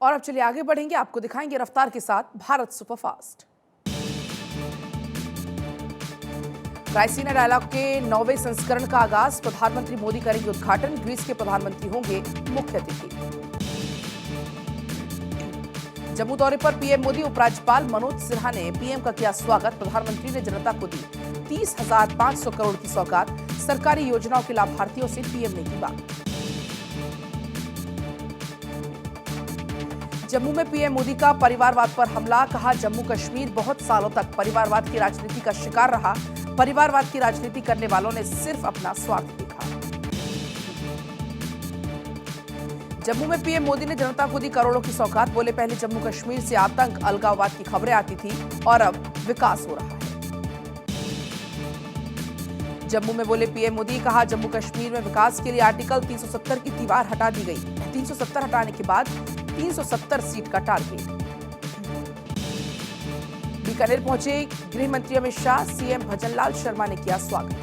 और अब चलिए आगे बढ़ेंगे, आपको दिखाएंगे रफ्तार के साथ भारत सुपरफास्ट। रायसीना डायलॉग के 9वें संस्करण का आगाज, प्रधानमंत्री मोदी करेंगे उद्घाटन। ग्रीस के प्रधानमंत्री होंगे मुख्य अतिथि। जम्मू दौरे पर पीएम मोदी, उपराज्यपाल मनोज सिन्हा ने पीएम का किया स्वागत। प्रधानमंत्री ने जनता को दी 30,500 करोड़ की सौगात। सरकारी योजनाओं के लाभार्थियों से पीएम ने की बात। जम्मू में पीएम मोदी का परिवारवाद पर हमला, कहा जम्मू कश्मीर बहुत सालों तक परिवारवाद की राजनीति का शिकार रहा। परिवारवाद की राजनीति करने वालों ने सिर्फ अपना स्वार्थ देखा। जम्मू में पीएम मोदी ने जनता को दी करोड़ों की सौगात। बोले पहले जम्मू कश्मीर से आतंक, अलगाववाद की खबरें आती थी और अब विकास हो रहा है। जम्मू में बोले पीएम मोदी, कहा जम्मू कश्मीर में विकास के लिए आर्टिकल 370 की दीवार हटा दी गई। 370 हटाने के बाद 370 सीट का टारगेट। बीकानेर पहुंचे गृह मंत्री अमित शाह, सीएम भजनलाल शर्मा ने किया स्वागत।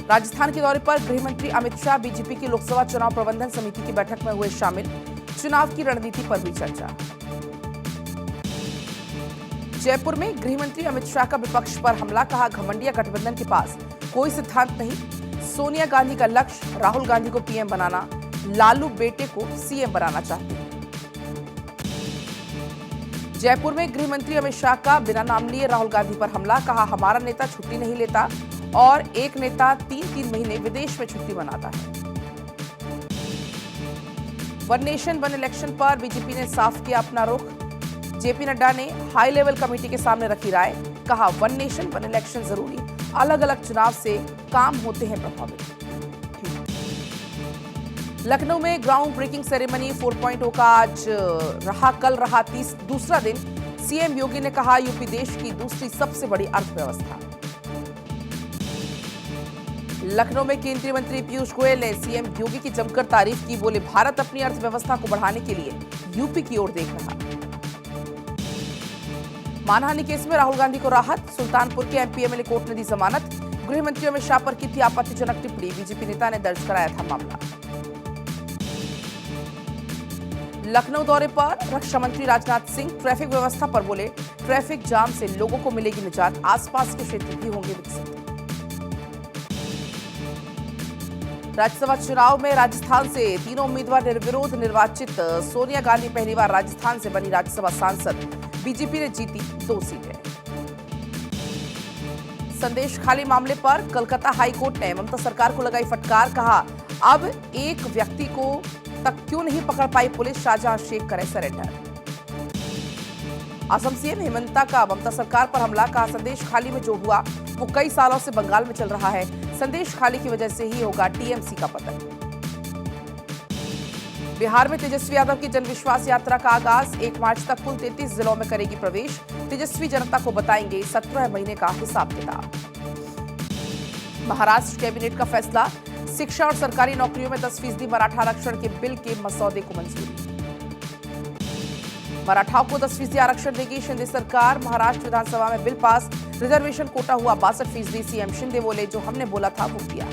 राजस्थान के दौरे पर गृह मंत्री अमित शाह बीजेपी की लोकसभा चुनाव प्रबंधन समिति की बैठक में हुए शामिल। चुनाव की रणनीति पर हुई चर्चा। जयपुर में गृह मंत्री अमित शाह का विपक्ष पर हमला, कहा घमंडिया गठबंधन के पास कोई सिद्धांत नहीं। सोनिया गांधी का लक्ष्य राहुल गांधी को पीएम बनाना, लालू बेटे को सीएम बनाना चाहते हैं। जयपुर में गृह मंत्री अमित शाह का बिना नाम लिए राहुल गांधी पर हमला, कहा हमारा नेता छुट्टी नहीं लेता और एक नेता 3-3 महीने विदेश में छुट्टी मनाता है। वन नेशन वन इलेक्शन पर बीजेपी ने साफ किया अपना रुख। जेपी नड्डा ने हाई लेवल कमेटी के सामने रखी राय, कहा वन नेशन वन इलेक्शन जरूरी, अलग अलग चुनाव से काम होते हैं प्रभावित। लखनऊ में ग्राउंड ब्रेकिंग सेरेमनी 4.0 का आज कल रहा दूसरा दिन। सीएम योगी ने कहा यूपी देश की दूसरी सबसे बड़ी अर्थव्यवस्था। लखनऊ में केंद्रीय मंत्री पीयूष गोयल ने सीएम योगी की जमकर तारीफ की। बोले भारत अपनी अर्थव्यवस्था को बढ़ाने के लिए यूपी की ओर देख रहा। मानहानि केस में राहुल गांधी को राहत, सुल्तानपुर के एमपी एमएलए कोर्ट ने दी जमानत। गृह मंत्री अमित शाह पर की थी आपत्तिजनक टिप्पणी, बीजेपी नेता ने दर्ज कराया था मामला। लखनऊ दौरे पर रक्षा मंत्री राजनाथ सिंह ट्रैफिक व्यवस्था पर बोले, ट्रैफिक जाम से लोगों को मिलेगी निजात, आसपास के क्षेत्र भी होंगे विकसित। राज्यसभा चुनाव में राजस्थान से तीनों उम्मीदवार निर्विरोध निर्वाचित। सोनिया गांधी पहली बार राजस्थान से बनी राज्यसभा सांसद। बीजेपी ने जीती 2 सीटें। संदेश खाली मामले पर कलकत्ता हाईकोर्ट ने ममता सरकार को लगाई फटकार, कहा अब एक व्यक्ति को तक क्यों नहीं पकड़ पाई पुलिस, शाहजहां शेख करे सरेंडर। असम सीएम हेमंता का ममता सरकार पर हमला, कहा संदेश खाली में जो हुआ वो कई सालों से बंगाल में चल रहा है, संदेश खाली की वजह से ही होगा टीएमसी का पतन। बिहार में तेजस्वी यादव की जनविश्वास यात्रा का आगाज, 1 मार्च तक कुल 33 जिलों में करेगी प्रवेश। तेजस्वी जनता को बताएंगे 17 महीने का हिसाब किताब। महाराष्ट्र कैबिनेट का फैसला, शिक्षा और सरकारी नौकरियों में 10% मराठा आरक्षण के बिल के मसौदे को मंजूरी। मराठाओं को 10% आरक्षण देगी शिंदे सरकार। महाराष्ट्र विधानसभा में बिल पास, रिजर्वेशन कोटा हुआ 62%। सीएम शिंदे बोले जो हमने बोला था वो किया।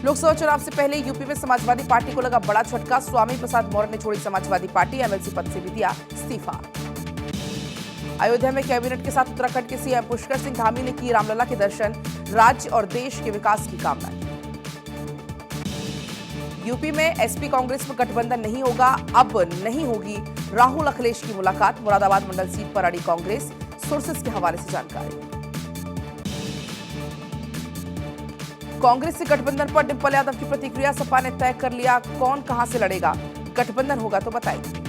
लोकसभा चुनाव से पहले यूपी में समाजवादी पार्टी को लगा बड़ा झटका, स्वामी प्रसाद मौर्य ने छोड़ी समाजवादी पार्टी, एमएलसी पद से भी दिया इस्तीफा। अयोध्या में कैबिनेट के साथ उत्तराखंड के सीएम पुष्कर सिंह धामी ने की रामलला के दर्शन, राज्य और देश के विकास की कामना की। यूपी में एसपी कांग्रेस में गठबंधन नहीं होगा, अब नहीं होगी राहुल अखिलेश की मुलाकात। मुरादाबाद मंडल सीट पर अड़ी कांग्रेस, सोर्सेस के हवाले से जानकारी। कांग्रेस से गठबंधन पर डिंपल यादव की प्रतिक्रिया, सपा ने तय कर लिया कौन कहां से लड़ेगा, गठबंधन होगा तो बताएंगे।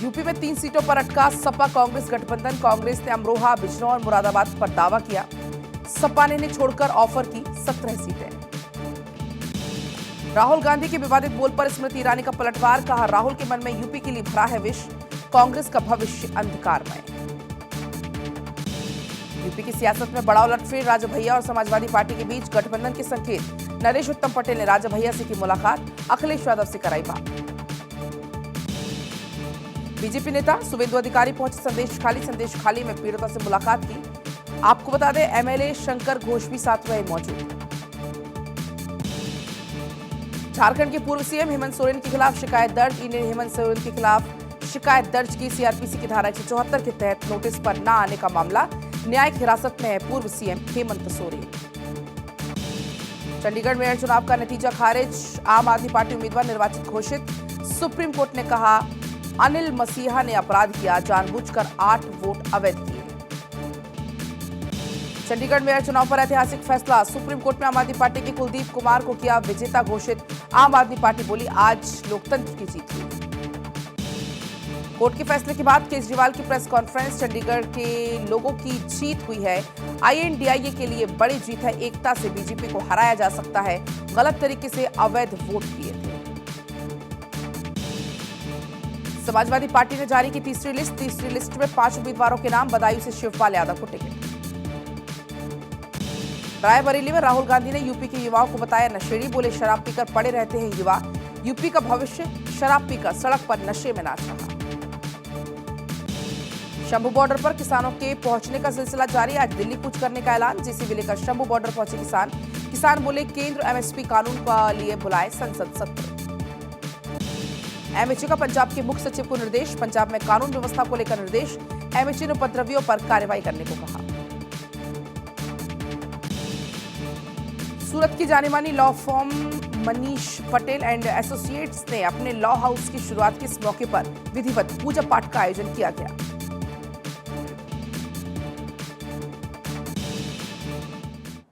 यूपी में 3 सीटों पर अटका सपा कांग्रेस गठबंधन, कांग्रेस ने अमरोहा, बिजनौर, मुरादाबाद पर दावा किया। सपा ने छोड़कर ऑफर की 17 सीटें। राहुल गांधी के विवादित बोल पर स्मृति ईरानी का पलटवार, कहा राहुल के मन में यूपी के लिए भरा है विष, कांग्रेस का भविष्य अंधकारमय। यूपी की सियासत में बड़ा उलटफेर, राजा भैया और समाजवादी पार्टी के बीच गठबंधन के संकेत। नरेश उत्तम पटेल ने राजा भैया से की मुलाकात, अखिलेश यादव से कराई बात। बीजेपी नेता शुभेंदु अधिकारी पहुंचे संदेश खाली में पीड़ितों से मुलाकात की। आपको बता दें एमएलए शंकर घोष भी साथ रहे मौजूद। झारखंड के पूर्व सीएम हेमंत सोरेन के खिलाफ शिकायत दर्ज। ईडी ने हेमंत सोरेन के खिलाफ शिकायत दर्ज की। सीआरपीसी की धारा 174 के तहत नोटिस पर न आने का मामला। न्यायिक हिरासत में है पूर्व सीएम हेमंत सोरेन। चंडीगढ़ मेयर चुनाव का नतीजा खारिज। आम आदमी पार्टी उम्मीदवार निर्वाचित घोषित। सुप्रीम कोर्ट ने कहा अनिल मसीहा ने अपराध किया, जानबूझकर 8 वोट अवैध किए। चंडीगढ़ मेयर चुनाव पर ऐतिहासिक फैसला। सुप्रीम कोर्ट में आम आदमी पार्टी के कुलदीप कुमार को किया विजेता घोषित। आम आदमी पार्टी बोली आज लोकतंत्र की जीत हुई। कोर्ट के फैसले के बाद केजरीवाल की प्रेस कॉन्फ्रेंस। चंडीगढ़ के लोगों की जीत हुई है। आईएनडीआईए के लिए बड़ी जीत है। एकता से बीजेपी को हराया जा सकता है। गलत तरीके से अवैध वोट किए थे। समाजवादी पार्टी ने जारी की तीसरी लिस्ट में 5 उम्मीदवारों के नाम। बदायूं से शिवपाल यादव को टिकट। रायबरेली में राहुल गांधी ने यूपी के युवाओं को बताया नशेड़ी। बोले शराब पीकर पड़े रहते हैं युवा। यूपी का भविष्य शराब पीकर सड़क पर नशे में नाच रहा। शंभू बॉर्डर पर किसानों के पहुंचने का सिलसिला जारी। आज दिल्ली कूच करने का ऐलान। जेसीबी लेकर शंभू बॉर्डर पहुंचे किसान बोले केंद्र एमएसपी कानून का लिए बुलाए संसद सत्र। एमएचए का पंजाब के मुख्य सचिव को निर्देश। पंजाब में कानून व्यवस्था को लेकर निर्देश। एमएचए ने उपद्रवियों पर कार्रवाई करने को कहा। सूरत की जानी-मानी law firm Manish Patel and associates ने अपने लॉ हाउस की शुरुआत के इस मौके पर विधिवत पूजा पाठ का आयोजन किया गया।